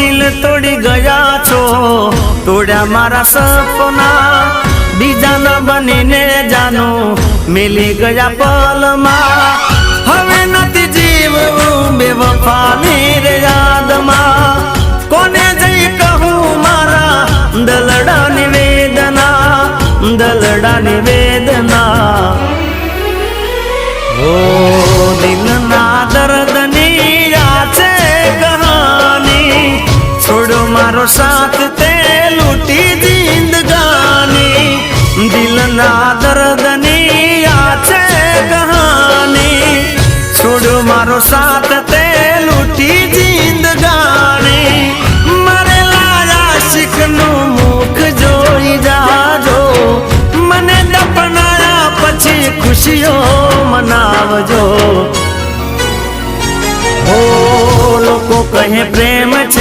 દિલ તોડી ગયા છો, તોડ્યા મારા સપના, બીજા ન બનીને જાનો મિલી ગયા પલમાં. હવે નથી જીવવું બેવફાની રે યાદમાં, કોને જઈ કહું મારા દલડાની વેદના, દલડાની વેદના. ઓ દિલના દર્દની આ છે કહાની, છોડો મારો સાથ તે લૂટી જિંદગાની. દિલના દર્દની આ છે કહાની, છોડો મારો સાથ તે લૂટી જિંદગાની. મરેલા આશિકનું મુખ જોઈ જાજો, મને દફનાયા પછી ખુશીઓ મનાવજો. ઓ લોકો કહે પ્રેમ છે